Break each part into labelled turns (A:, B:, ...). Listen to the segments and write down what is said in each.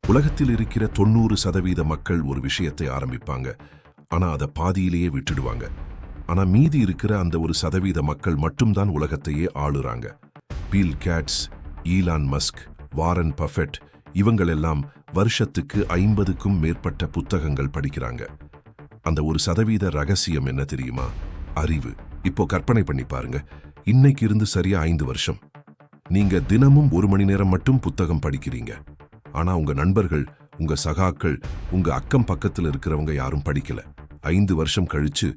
A: உலகத்தில் இருக்கிற 90% மக்கள் ஒரு விஷயத்தை ஆரம்பிப்பாங்க, ஆனா அதை பாதியிலேயே விட்டுடுவாங்க. ஆனா மீதி இருக்கிற அந்த 1% மக்கள் மட்டும்தான் உலகத்தையே ஆளுறாங்க. Bill Gates, Elon Musk, Warren Buffett இவங்களெல்லாம் வருஷத்துக்கு 50க்கும் மேற்பட்ட புத்தகங்கள் படிக்கிறாங்க. அந்த 1% ரகசியம் என்ன தெரியுமா? அறிவு. இப்போ கற்பனை பண்ணி பாருங்க, இன்னைக்கு இருந்து சரியா 5 வருஷம் நீங்க தினமும் 1 மணி நேரம் மட்டும் புத்தகம் படிக்கிறீங்க. ஆனா உங்க நண்பர்கள், உங்க சகாக்கள், உங்க அக்கம் பக்கத்துல இருக்கிறவங்க யாரும் படிக்கல. 5 வருஷம் கழிச்சு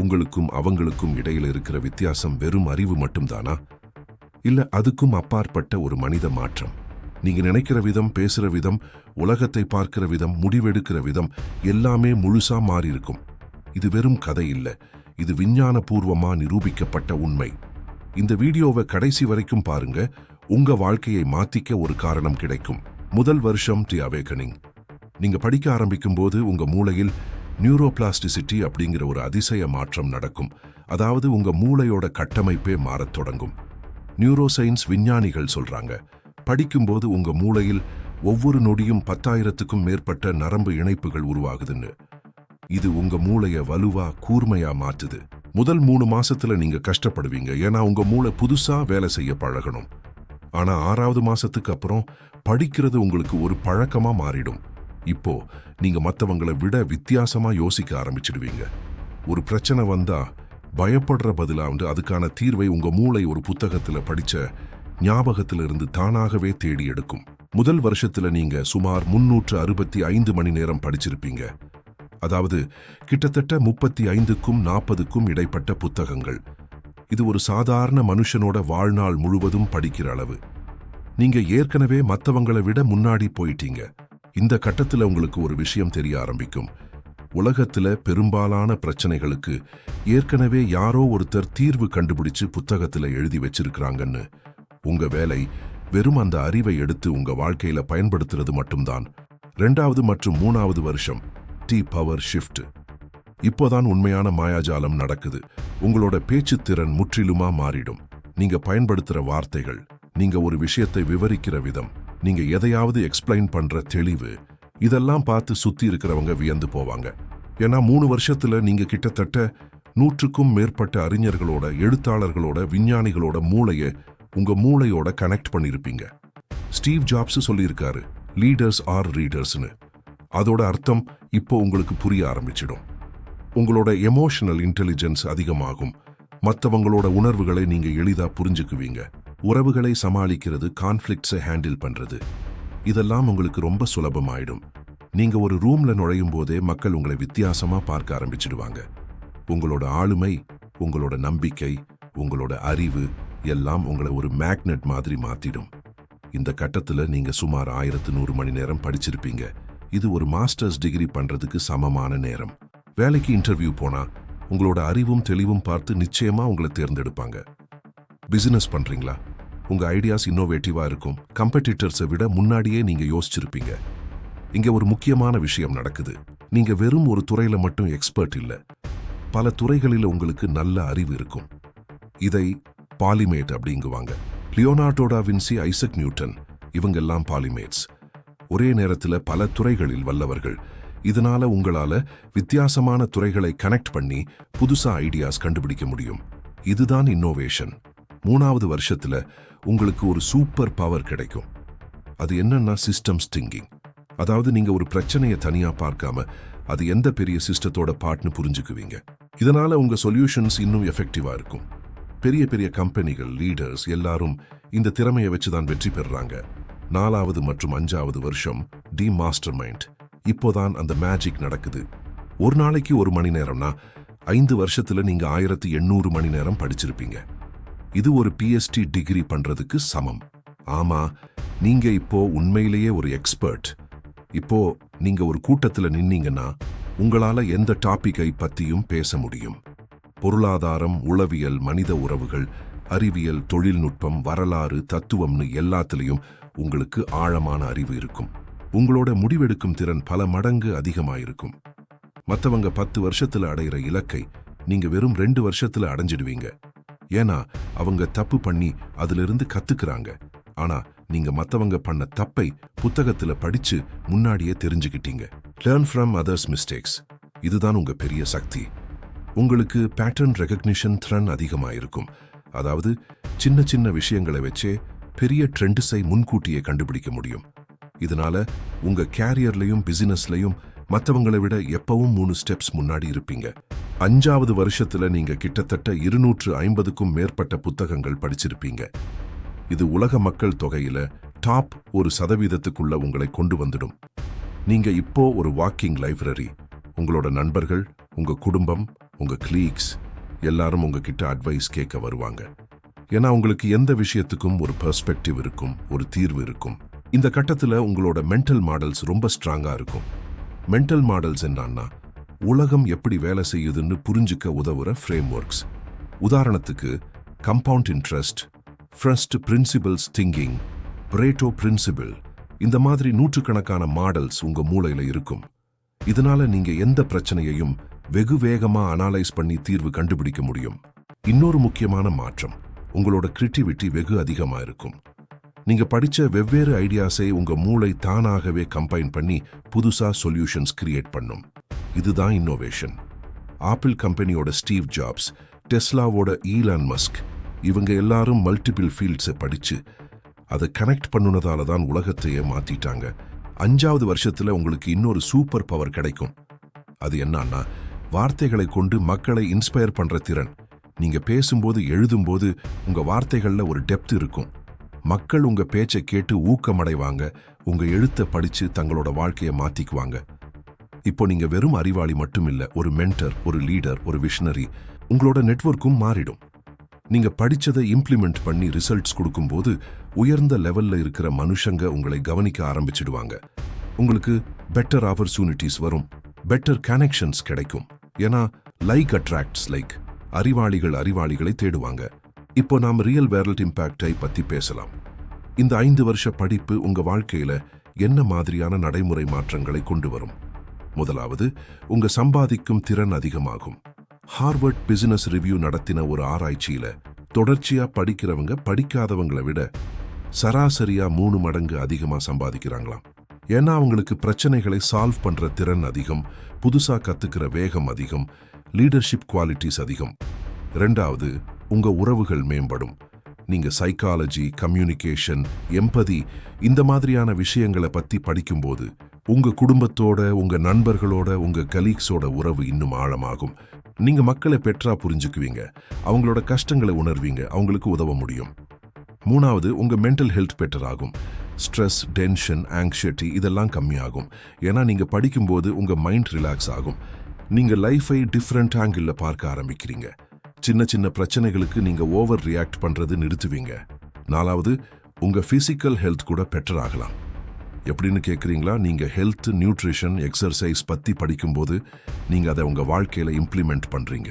A: உங்களுக்கும் அவங்களுக்கும் இடையில இருக்கிற வித்தியாசம் வெறும் அறிவு மட்டும்தானா? இல்ல அதுக்கும் அப்பாற்பட்ட ஒரு மனித மாற்றம்? நீங்க நினைக்கிற விதம், பேசுற விதம், உலகத்தை பார்க்கிற விதம், முடிவெடுக்கிற விதம் எல்லாமே முழுசா மாறி இருக்கும். இது வெறும் கதை இல்ல, இது விஞ்ஞான பூர்வமா நிரூபிக்கப்பட்ட உண்மை. இந்த வீடியோவை கடைசி வரைக்கும் பாருங்க, உங்க வாழ்க்கையை மாத்திக்க ஒரு காரணம் கிடைக்கும். முதல் வருஷம் தி அவேக்கனிங். நீங்க படிக்க ஆரம்பிக்கும் போது உங்க மூளையில் நியூரோபிளாஸ்டிசிட்டி அப்படிங்கிற ஒரு அதிசய மாற்றம் நடக்கும். அதாவது உங்க மூளையோட கட்டமைப்பே மாறத் தொடங்கும். நியூரோசைன்ஸ் விஞ்ஞானிகள் சொல்றாங்க, படிக்கும்போது உங்க மூளையில் ஒவ்வொரு நொடியும் 10,000க்கும் மேற்பட்ட நரம்பு இணைப்புகள் உருவாகுதுன்னு. இது உங்க மூளைய வலுவா, கூர்மையா மாற்றுது. முதல் 3 மாசத்துல நீங்க கஷ்டப்படுவீங்க, ஏன்னா உங்க மூளை புதுசா வேலை செய்ய பழகணும். ஆனா 6வது மாசத்துக்கு அப்புறம் படிக்கிறது உங்களுக்கு ஒரு பழக்கமா மாறிடும். இப்போ நீங்க மத்தவங்களை விட வித்தியாசமா யோசிக்க ஆரம்பிச்சிடுவீங்க. ஒரு பிரச்சனை வந்தா பயப்படுற பதிலா அதுக்கான தீர்வை உங்க மூளை ஒரு புத்தகத்துல படிச்ச ஞாபகத்துல இருந்து தானாகவே தேடி எடுக்கும். முதல் வருஷத்துல நீங்க சுமார் 365 மணி நேரம் படிச்சிருப்பீங்க. அதாவது கிட்டத்தட்ட 35க்கும் 40க்கும் இடைப்பட்ட புத்தகங்கள். இது ஒரு சாதாரண மனுஷனோட வாழ்நாள் முழுவதும் படிக்கிற அளவு. நீங்க ஏற்கனவே மத்தவங்களை விட முன்னாடி போயிட்டீங்க. இந்த கட்டத்துல உங்களுக்கு ஒரு விஷயம் தெரிய ஆரம்பிக்கும். உலகத்துல பெரும்பாலான பிரச்சனைகளுக்கு ஏற்கனவே யாரோ ஒருத்தர் தீர்வு கண்டுபிடிச்சு புத்தகத்துல எழுதி வச்சிருக்கிறாங்கன்னு. உங்க வேலை வெறும் அந்த அறிவை எடுத்து உங்க வாழ்க்கையில பயன்படுத்துறது மட்டும்தான். 2வது மற்றும் 3வது வருஷம் டி பவர் ஷிஃப்ட். இப்போதான் உண்மையான மாயாஜாலம் நடக்குது. உங்களோட பேச்சு திறன் முற்றிலுமா மாறிடும். நீங்க பயன்படுத்துற வார்த்தைகள், நீங்க ஒரு விஷயத்தை விவரிக்கிற விதம், நீங்க எதையாவது எக்ஸ்பிளைன் பண்ற தெளிவு, இதெல்லாம் பார்த்து சுத்தி இருக்கிறவங்க வியந்து போவாங்க. ஏன்னா 3 வருஷத்துல நீங்க கிட்டத்தட்ட 100க்கும் மேற்பட்ட அறிஞர்களோட, எழுத்தாளர்களோட, விஞ்ஞானிகளோட மூளையை உங்க மூளையோட கனெக்ட் பண்ணிருப்பீங்க. ஸ்டீவ் ஜாப்ஸ் சொல்லியிருக்காரு, லீடர்ஸ் ஆர் ரீடர்ஸ்னு. அதோட அர்த்தம் இப்போ உங்களுக்கு புரிய ஆரம்பிச்சிடும். உங்களோட எமோஷனல் இன்டெலிஜென்ஸ் அதிகமாகும். மற்றவங்களோட உணர்வுகளை நீங்க எளிதா புரிஞ்சுக்குவீங்க. உறவுகளை சமாளிக்கிறது, கான்ஃப்ளிக்ட்ஸை ஹேண்டில் பண்றது, இதெல்லாம் உங்களுக்கு ரொம்ப சுலபமாயிடும். நீங்க ஒரு ரூம்ல நுழையும் போதே மக்கள் உங்களை வித்தியாசமா பார்க்க ஆரம்பிச்சிடுவாங்க. உங்களோட ஆளுமை, உங்களோட நம்பிக்கை, உங்களோட அறிவு எல்லாம் உங்களை ஒரு மேக்னெட் மாதிரி மாத்திடும். இந்த கட்டத்துல நீங்க சுமார் 1100 மணி நேரம் படிச்சிருப்பீங்க. இது ஒரு மாஸ்டர்ஸ் டிகிரி பண்றதுக்கு சமமான நேரம். வேலைக்கு இன்டர்வியூ போனா உங்களோட அறிவும் தெளிவும் பார்த்து நிச்சயமா உங்களை தேர்ந்தெடுப்பாங்க. பிசினஸ் பண்றீங்களா? உங்க ஐடியாஸ் இன்னோவேட்டிவா இருக்கும். கம்பெடிட்டர்ஸை விட முன்னாடியே நீங்க யோசிச்சிருப்பீங்க. இங்க ஒரு முக்கியமான விஷயம் நடக்குது. நீங்க வெறும் ஒரு துறையில மட்டும் எக்ஸ்பர்ட் இல்ல, பல துறைகளில் உங்களுக்கு நல்ல அறிவு இருக்கும். இதை பாலிமேட் அப்படிங்குவாங்க. Leonardo da Vinci, Isaac Newton இவங்கெல்லாம் பாலிமேட்ஸ். ஒரே நேரத்துல பல துறைகளில் வல்லவர்கள். இதனால உங்களால வித்தியாசமான துறைகளை கனெக்ட் பண்ணி புதுசா ஐடியாஸ் கண்டுபிடிக்க முடியும். இதுதான் இன்னோவேஷன். 3வது வருஷத்துல உங்களுக்கு ஒரு சூப்பர் பவர் கிடைக்கும். அது என்னன்னா சிஸ்டம்ஸ் திங்கிங். அதாவது நீங்க ஒரு பிரச்சனையை தனியா பார்க்காம அது எந்த பெரிய சிஸ்டத்தோட பார்ட்னு புரிஞ்சுக்குவீங்க. இதனால உங்க சொல்யூஷன்ஸ் இன்னும் எஃபெக்டிவா இருக்கும். பெரிய பெரிய கம்பெனிகள், லீடர்ஸ் எல்லாரும் இந்த திறமையை வச்சுதான் வெற்றி பெறுறாங்க. 4வது மற்றும் 5வது வருஷம் டி மாஸ்டர் மைண்ட். இப்போதான் அந்த மேஜிக் நடக்குது. ஒரு நாளைக்கு 1 மணி நேரம்னா 5 வருஷத்துல நீங்க 1800 மணி நேரம் படிச்சிருப்பீங்க. இது ஒரு PhD டிகிரி பண்றதுக்கு சமம். ஆமா, நீங்க இப்போ உண்மையிலேயே ஒரு எக்ஸ்பர்ட். இப்போ நீங்க ஒரு கூட்டத்துல நின்னீங்கன்னா உங்களால எந்த டாபிக்கை பத்தியும் பேச முடியும். பொருளாதாரம், உளவியல், மனித உறவுகள், அறிவியல், தொழில்நுட்பம், வரலாறு, தத்துவம்னு எல்லாத்திலையும் உங்களுக்கு ஆழமான அறிவு இருக்கும். உங்களோட முடிவெடுக்கும் திறன் பல மடங்கு அதிகமாயிருக்கும். மற்றவங்க 10 வருஷத்துல அடையிற இலக்கை நீங்க வெறும் 2 வருஷத்துல அடைஞ்சிடுவீங்க. ஏன்னா அவங்க தப்பு பண்ணி அதிலிருந்து கத்துக்கிறாங்க. ஆனா நீங்க மத்தவங்க பண்ண தப்பை புத்தகத்துல படிச்சு முன்னாடியே தெரிஞ்சுக்கிட்டீங்க. Learn from others mistakes. இதுதான் உங்க பெரிய சக்தி. உங்களுக்கு பேட்டர்ன் ரெகக்னிஷன் திறன் அதிகமாயிருக்கும். அதாவது சின்ன சின்ன விஷயங்களை வச்சே பெரிய ட்ரெண்ட்ஸை முன்கூட்டியே கண்டுபிடிக்க முடியும். இதனால உங்க கேரியர்லையும் பிசினஸ்லையும் மற்றவங்களை விட எப்பவும் 3 ஸ்டெப்ஸ் முன்னாடி இருப்பீங்க. 5வது வருஷத்துல நீங்க கிட்டத்தட்ட 250க்கும் மேற்பட்ட புத்தகங்கள் படிச்சிருப்பீங்க. இது உலக மக்கள் தொகையில டாப் 1% உங்களை கொண்டு வந்துடும். நீங்க இப்போ ஒரு வாக்கிங் லைப்ரரி. உங்களோட நண்பர்கள், உங்க குடும்பம், உங்க கிளீக்ஸ் எல்லாரும் உங்ககிட்ட அட்வைஸ் கேட்க வருவாங்க. ஏன்னா உங்களுக்கு எந்த விஷயத்துக்கும் ஒரு பெர்ஸ்பெக்டிவ் இருக்கும், ஒரு தீர்வு இருக்கும். இந்த கட்டத்துல உங்களோட மென்டல் மாடல்ஸ் ரொம்ப ஸ்ட்ராங்கா இருக்கும். மென்டல் மாடல்ஸ் என்னன்னா, உலகம் எப்படி வேலை செய்யுதுன்னு புரிஞ்சுக்க உதவுற ஃப்ரேம் ஒர்க்ஸ். உதாரணத்துக்கு compound interest, first principles thinking, Pareto principle, இந்த மாதிரி நூற்றுக்கணக்கான மாடல்ஸ் உங்க மூளையில இருக்கும். இதனால நீங்க எந்த பிரச்சனையையும் வெகு வேகமா அனலைஸ் பண்ணி தீர்வு கண்டுபிடிக்க முடியும். இன்னொரு முக்கியமான மாற்றம், உங்களோட கிரியேட்டிவிட்டி வெகு அதிகமா இருக்கும். நீங்க படிச்ச வெவ்வேறு ஐடியாஸை உங்க மூளை தானாகவே கம்பைன் பண்ணி புதுசா சொல்யூஷன்ஸ் கிரியேட் பண்ணும். இதுதான் இன்னோவேஷன். ஆப்பிள் கம்பெனியோட ஸ்டீவ் ஜாப்ஸ், டெஸ்லாவோட ஈலான் மஸ்க், இவங்க எல்லாரும் மல்டிபிள் ஃபீல்ட்ஸை படிச்சு அதை கனெக்ட் பண்ணுனதால தான் உலகத்தையே மாத்திட்டாங்க. 5வது வருஷத்துல உங்களுக்கு இன்னொரு சூப்பர் பவர் கிடைக்கும். அது என்னன்னா, வார்த்தைகளை கொண்டு மக்களை இன்ஸ்பயர் பண்ற திறன். நீங்க பேசும்போது, எழுதும்போது உங்க வார்த்தைகள்ல ஒரு டெப்த் இருக்கும். மக்கள் உங்க பேச்சை கேட்டு ஊக்கமடைவாங்க, உங்க எழுத்தை படிச்சு தங்களோட வாழ்க்கையை மாத்திக்குவாங்க. இப்போ நீங்க வெறும் அறிவாளி மட்டும் இல்ல, ஒரு மென்டர், ஒரு லீடர், ஒரு விஷனரி. உங்களோட நெட்வொர்க்கும் மாறிடும். நீங்க படிச்சதை இம்ப்ளிமெண்ட் பண்ணி ரிசல்ட்ஸ் கொடுக்கும்போது உயர்ந்த லெவல்ல இருக்கிற மனுஷங்க உங்களை கவனிக்க ஆரம்பிச்சிடுவாங்க. உங்களுக்கு பெட்டர் ஆப்பர்ச்சுனிட்டிஸ் வரும், பெட்டர் கனெக்ஷன்ஸ் கிடைக்கும். ஏன்னா லைக் அட்ராக்ட்ஸ் லைக். அறிவாளிகளை தேடுவாங்க. இப்போ நாம் ரியல் வேர்ல்ட் இம்பாக்டை பத்தி பேசலாம். இந்த 5 வருஷ படிப்பு உங்க வாழ்க்கையில என்ன மாதிரியான நடைமுறை மாற்றங்களை கொண்டு வரும்? முதலாவது, உங்க சம்பாதிக்கும் திறன் அதிகமாகும். ஹார்வர்ட் பிசினஸ் ரிவ்யூ நடத்தின ஒரு ஆராய்ச்சியில தொடர்ச்சியா படிக்கிறவங்க படிக்காதவங்களை விட சராசரியா 3 மடங்கு அதிகமா சம்பாதிக்கிறாங்களாம். ஏன்னா அவங்களுக்கு பிரச்சனைகளை சால்வ் பண்ற திறன் அதிகம், புதுசா கத்துக்கிற வேகம் அதிகம், லீடர்ஷிப் குவாலிட்டிஸ் அதிகம். 2வது, உங்க உறவுகள் மேம்படும். நீங்க சைக்காலஜி, கம்யூனிகேஷன், எம்பதி இந்த மாதிரியான விஷயங்களை பத்தி படிக்கும்போது உங்க குடும்பத்தோட, உங்க நண்பர்களோட, உங்க கலீக்ஸோட உறவு இன்னும் ஆழமாகும். நீங்க மக்களை பெற்றா புரிஞ்சுக்குவீங்க, அவங்களோட கஷ்டங்களை உணர்வீங்க, அவங்களுக்கு உதவ முடியும். 3வது, உங்க மென்டல் ஹெல்த் பெட்டர் ஆகும். ஸ்ட்ரெஸ், டென்ஷன், ஆங்ஷைட்டி இதெல்லாம் கம்மியாகும். ஏன்னா நீங்க படிக்கும்போது உங்க மைண்ட் ரிலாக்ஸ் ஆகும். நீங்க லைஃபை டிஃப்ரெண்ட் ஆங்கிள் பார்க்க ஆரம்பிக்கிறீங்க. சின்ன சின்ன பிரச்சனைகளுக்கு நீங்க ஓவர் ரியாக்ட் பண்றது நிறுத்துவீங்க. 4வது, உங்க பிசிக்கல் ஹெல்த் கூட பெட்டர் ஆகலாம். எப்படின்னு கேட்குறீங்களா? நீங்க ஹெல்த், நியூட்ரிஷன், எக்ஸர்சைஸ் பத்தி படிக்கும்போது நீங்க அதை உங்க வாழ்க்கையில இம்ப்ளிமெண்ட் பண்றீங்க.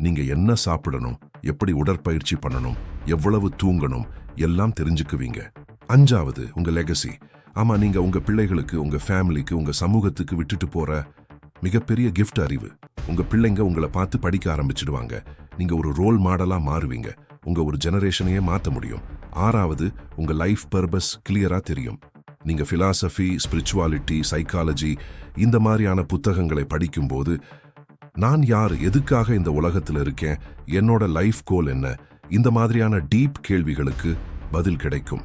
A: நீங்க என்ன சாப்பிடணும், எப்படி உடற்பயிற்சி பண்ணணும், எவ்வளவு தூங்கணும் எல்லாம் தெரிஞ்சுக்குவீங்க. 5வது, உங்க லெகசி. ஆமா, நீங்க உங்க பிள்ளைகளுக்கு, உங்க ஃபேமிலிக்கு, உங்க சமூகத்துக்கு விட்டுட்டு போற மிகப்பெரிய கிஃப்ட் அறிவு. உங்க பிள்ளைங்க உங்களை பார்த்து படிக்க ஆரம்பிச்சிடுவாங்க. நீங்க ஒரு ரோல் மாடலா மாறுவீங்க. உங்க ஒரு ஜெனரேஷனையே மாற்ற முடியும். 6வது, உங்க லைஃப் பர்பஸ் கிளியரா தெரியும். நீங்க பிலாசபி, ஸ்பிரிச்சுவாலிட்டி, சைக்காலஜி இந்த மாதிரியான புத்தகங்களை படிக்கும்போது நான் யார், எதுக்காக இந்த உலகத்தில் இருக்கேன், என்னோட லைஃப் கோல் என்ன, இந்த மாதிரியான டீப் கேள்விகளுக்கு பதில் கிடைக்கும்.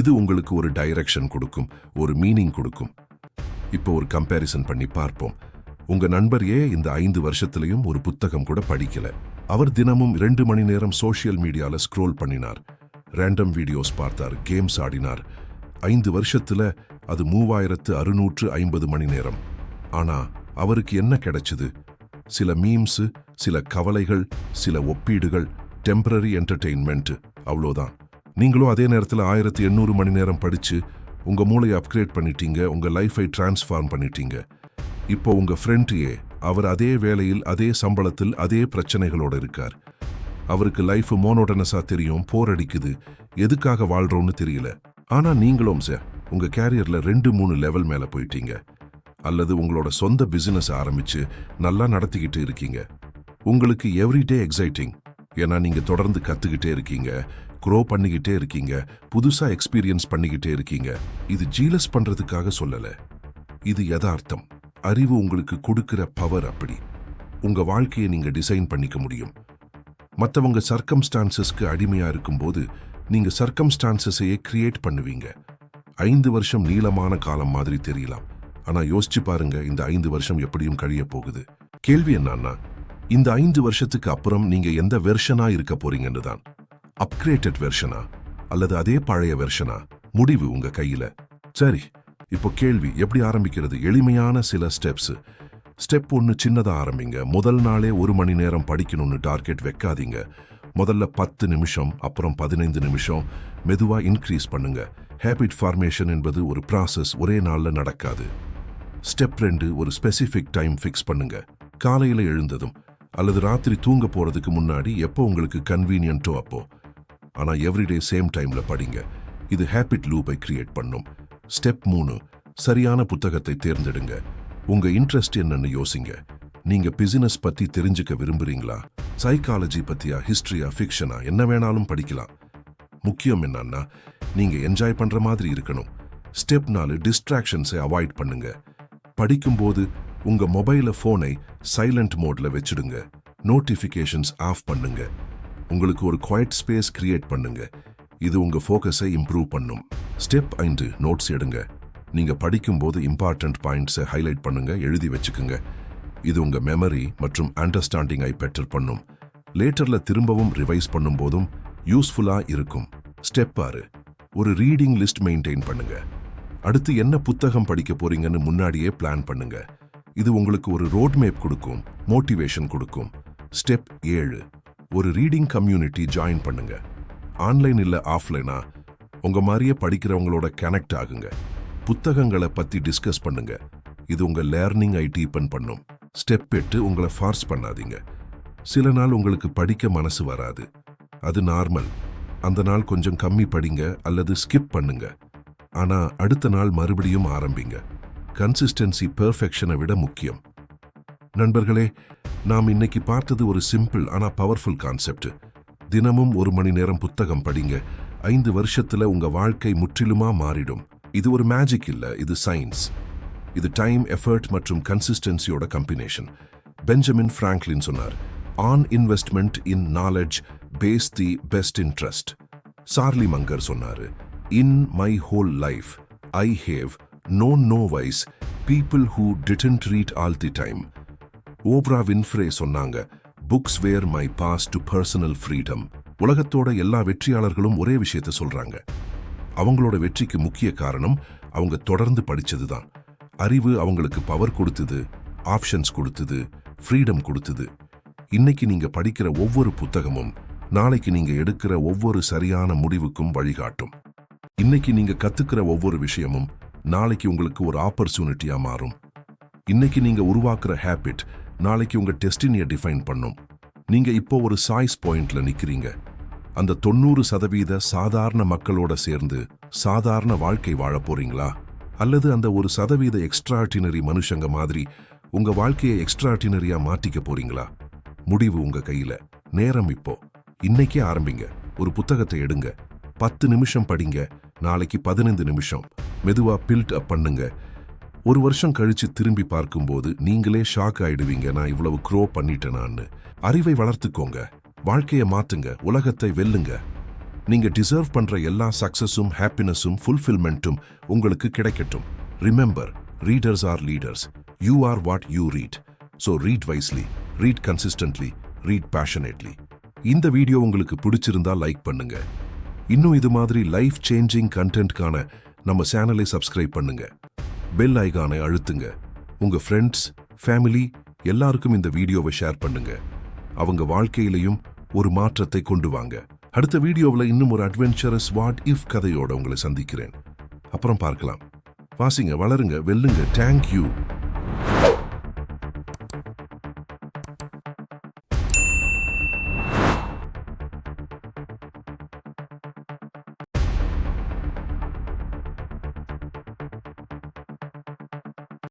A: இது உங்களுக்கு ஒரு டைரக்ஷன் கொடுக்கும், ஒரு மீனிங் கொடுக்கும். இப்போ ஒரு கம்பேரிசன் பண்ணி பார்ப்போம். உங்க நண்பர் இந்த 5 வருஷத்திலையும் ஒரு புத்தகம் கூட படிக்கல. அவர் தினமும் 2 மணி நேரம் சோஷியல் மீடியால ஸ்க்ரோல் பண்ணினார், ரேண்டம் வீடியோஸ் பார்த்தார், கேம்ஸ் ஆடினார். 5 வருஷத்துல அது 3650 மணி நேரம். ஆனா அவருக்கு என்ன கிடைச்சது? சில மீம்ஸ், சில கவலைகள், சில ஒப்பீடுகள், டெம்பரரி என்டர்டெயின்மெண்ட், அவ்வளோதான். நீங்களும் அதே நேரத்தில் 1800 மணி நேரம் படிச்சு உங்க மூளையை அப்கிரேட் பண்ணிட்டீங்க, உங்க லைஃபை டிரான்ஸ்ஃபார்ம் பண்ணிட்டீங்க. இப்போ உங்க ஃப்ரெண்ட் அவர் அதே வேலையில், அதே சம்பளத்தில், அதே பிரச்சனைகளோட இருக்கார். அவருக்கு லைஃப் மோனோட்டனஸா தெரியும், போர் அடிக்குது, எதுக்காக வாழ்றோம்னு தெரியல. ஆனா நீங்களும் உங்க கேரியர்ல 2-3 லெவல் மேல போயிட்டீங்க. அல்லது உங்களோட சொந்த பிசினஸ் ஆரம்பிச்சு நல்லா நடத்திக்கிட்டு இருக்கீங்க. உங்களுக்கு எவ்ரிடே எக்ஸைட்டிங். ஏன்னா நீங்க தொடர்ந்து கத்துக்கிட்டே இருக்கீங்க, க்ரோ பண்ணிக்கிட்டே இருக்கீங்க, புதுசா எக்ஸ்பீரியன்ஸ் பண்ணிக்கிட்டே இருக்கீங்க. இது ஜீலஸ் பண்றதுக்காக சொல்லல, இது யதார்த்தம். அறிவு உங்களுக்கு கொடுக்கிற பவர். அப்படி உங்க வாழ்க்கையை நீங்க டிசைன் பண்ணிக்க முடியும். மற்றவங்க சர்க்கம்ஸ்டான்சஸ்க்கு அடிமையா இருக்கும்போது நீங்க சர்க்கம்ஸ்டான்சஸையே கிரியேட் பண்ணுவீங்க. 5 வருஷம் நீளமான காலம் மாதிரி தெரியலாம், ஆனா யோசிச்சு பாருங்க, இந்த 5 வருஷம் எப்படியும் கழிய போகுது. கேள்வி என்னன்னா, இந்த 5 வருஷத்துக்கு அப்புறம் நீங்க எந்த வெர்ஷனா இருக்க போறீங்கன்னு தான். அப்கிரேட்டட் வெர்ஷனா அல்லது அதே பழைய வெர்ஷனா? முடிவு உங்க கையில. சரி, இப்போ கேள்வி, எப்படி ஆரம்பிக்கிறது? எளிமையான சில ஸ்டெப்ஸ். ஸ்டெப் 1, சின்னதா ஆரம்பிங்க. முதல் நாளே 1 மணி நேரம் படிக்கணும்னு டார்கெட் வைக்காதீங்க. முதல்ல 10 நிமிஷம், அப்புறம் 15 நிமிஷம், மெதுவா இன்க்ரீஸ் பண்ணுங்க. ஹேபிட் ஃபார்மேஷன் என்பது ஒரு ப்ராசஸ், ஒரே நாள்ல நடக்காது. ஸ்டெப் 2, ஒரு ஸ்பெசிஃபிக் டைம் ஃபிக்ஸ் பண்ணுங்க. காலையில எழுந்ததும் அல்லது ராத்திரி தூங்க போறதுக்கு முன்னாடி எப்போ உங்களுக்கு கன்வீனியன்ட்டோ அப்போ. ஆனா எவ்ரிடே சேம் டைம்ல படிங்க. இது ஹேபிட் லூப்பை கிரியேட் பண்ணும். ஸ்டெப் 3, சரியான புத்தகத்தை தேர்ந்தெடுங்க. உங்க இன்ட்ரெஸ்ட் என்னன்னு யோசிங்க. நீங்க பிசினஸ் பத்தி தெரிஞ்சுக்க விரும்புறீங்களா? சைக்காலஜி பத்தியா, ஹிஸ்டரியா, ஃபிக்ஷனா, என்ன வேணாலும் படிக்கலாம். முக்கியம் என்னன்னா, நீங்க என்ஜாய் பண்ற மாதிரி இருக்கணும். ஸ்டெப் 4, டிஸ்ட்ராக்ஷன்ஸை அவாய்ட் பண்ணுங்க. படிக்கும்போது உங்க மொபைல போனை சைலண்ட் மோட்ல வச்சிடுங்க. நோட்டிபிகேஷன்ஸ் ஆஃப் பண்ணுங்க. உங்களுக்கு ஒரு குவைட் ஸ்பேஸ் கிரியேட் பண்ணுங்க. இது உங்க ஃபோக்கஸை இம்ப்ரூவ் பண்ணும். ஸ்டெப் 5, நோட்ஸ் எடுங்க. நீங்க படிக்கும்போது இம்பார்ட்டன்ட் பாயிண்ட்ஸை ஹைலைட் பண்ணுங்க, எழுதி வச்சுக்குங்க. இது உங்க மெமரி மற்றும் அண்டர்ஸ்டாண்டிங்கை பெட்டர் பண்ணும். லேட்டர்ல திரும்பவும் ரிவைஸ் பண்ணும் போதும் யூஸ்ஃபுல்லா இருக்கும். ஸ்டெப் 6, ஒரு ரீடிங் லிஸ்ட் மெயின்டைன் பண்ணுங்க. அடுத்து என்ன புத்தகம் படிக்க போறீங்கன்னு முன்னாடியே பிளான் பண்ணுங்க. இது உங்களுக்கு ஒரு ரோட் மேப் கொடுக்கும், மோட்டிவேஷன் கொடுக்கும். ஸ்டெப் 7, ஒரு ரீடிங் கம்யூனிட்டி ஜாயின் பண்ணுங்க. ஆன்லைன் இல்ல ஆஃப்லைனா, உங்க மாதிரியே படிக்கிறவங்களோட கனெக்ட் ஆகுங்க. புத்தகங்களை பத்தி டிஸ்கஸ் பண்ணுங்க. இது உங்க லேர்னிங்கை டீப்பன் பண்ணும். ஸ்டெப் 8, உங்களை ஃபார்ஸ் பண்ணாதீங்க. சில நாள் உங்களுக்கு படிக்க மனசு வராது, அது நார்மல். அந்த நாள் கொஞ்சம் கம்மி படிங்க அல்லது ஸ்கிப் பண்ணுங்க. ஆனா அடுத்த நாள் மறுபடியும் ஆரம்பிங்க. கன்சிஸ்டன்சி பெர்ஃபெக்ஷனை விட முக்கியம். நண்பர்களே, நாம் இன்னைக்கு பார்த்தது ஒரு சிம்பிள் ஆனா பவர்ஃபுல் கான்செப்ட். தினமும் 1 மணி நேரம் புத்தகம் படிங்க. 5 வருஷத்துல உங்க வாழ்க்கை முற்றிலுமா மாறிடும். இது ஒரு மேஜிக் இல்ல, இது சயின்ஸ். இது டைம், எஃபர்ட் மற்றும் கன்சிஸ்டன்சியோட கம்பினேஷன். பெஞ்சமின் பிராங்க்லின் சொன்னார், an investment in knowledge pays the best interest. Charlie Munger சொன்னாரு, in my whole life I have known no wise people who didn't read all the time. Opera Winfrey சொன்னாங்க, books were my pass to personal freedom. உலகத்தோட எல்லா வெற்றியாளர்களும் ஒரே விஷயத்தை சொல்றாங்க. அவங்களோட வெற்றிக்கு முக்கிய காரணம் அவங்க தொடர்ந்து படிச்சதுதான். அறிவு அவங்களுக்கு பவர் கொடுத்தது, ஆப்ஷன்ஸ் கொடுத்தது, ஃப்ரீடம் கொடுத்தது. இன்னைக்கு நீங்க படிக்கிற ஒவ்வொரு புத்தகமும் நாளைக்கு நீங்க எடுக்கிற ஒவ்வொரு சரியான முடிவுக்கும் வழிகாட்டும். இன்னைக்கு நீங்க கத்துக்கிற ஒவ்வொரு விஷயமும் நாளைக்கு உங்களுக்கு ஒரு ஆப்பர்ச்சுனிட்டியா மாறும். இன்னைக்கு நீங்க உருவாக்குற ஹேபிட் நாளைக்கு உங்க டெஸ்டினியை டிஃபைன் பண்ணும். நீங்க இப்போ ஒரு சாய்ஸ் பாயிண்ட்ல நிக்கிறீங்க. அந்த 90% சாதாரண மக்களோட சேர்ந்து சாதாரண வாழ்க்கை வாழ போறீங்களா? அல்லது அந்த 1% எக்ஸ்ட்ராடினரி மனுஷங்க மாதிரி உங்க வாழ்க்கையை எக்ஸ்ட்ராடினரியா மாற்றிக்க போறீங்களா? முடிவு உங்க கையில. நேரம் இப்போ. இன்னைக்கே ஆரம்பிங்க. ஒரு புத்தகத்தை எடுங்க, 10 நிமிஷம் படிங்க, நாளைக்கு 15 நிமிஷம். மெதுவா பில்ட் அப் பண்ணுங்க. 1 வருஷம் கழிச்சு திரும்பி பார்க்கும்போது நீங்களே ஷாக் ஆயிடுவீங்க, நான் இவ்வளவு க்ரோ பண்ணிட்டேனான்னு. அறிவை வளர்த்துக்கோங்க, வாழ்க்கையை மாத்துங்க, உலகத்தை வெல்லுங்க. நீங்க டிசர்வ் பண்ற எல்லா சக்சஸும், ஹாப்பினஸும், ஃபுல்ஃபில்மெண்ட்டும் உங்களுக்கு கிடைக்கட்டும். Remember, readers R leaders. You are what you read. So read wisely, read consistently, read passionately. இந்த வீடியோ உங்களுக்கு பிடிச்சிருந்தா லைக் பண்ணுங்க. இன்னும் இது மாதிரி லைஃப் சேஞ்சிங் கண்டென்ட்கான நம்ம சேனலை சப்ஸ்கிரைப் பண்ணுங்க. பெல் ஐகானை அழுத்துங்க. உங்க ஃப்ரெண்ட்ஸ், ஃபேமிலி எல்லாருக்கும் இந்த வீடியோவை ஷேர் பண்ணுங்க. அவங்க வாழ்க்கையிலையும் ஒரு மாற்றத்தை கொண்டு வாங்க. அடுத்த வீடியோவில் இன்னும் ஒரு அட்வென்ச்சரஸ் வாட் இஃப் கதையோட உங்களை சந்திக்கிறேன். அப்புறம் பார்க்கலாம். வாசிங்க, வளருங்க, வெல்லுங்க. தேங்க்யூ.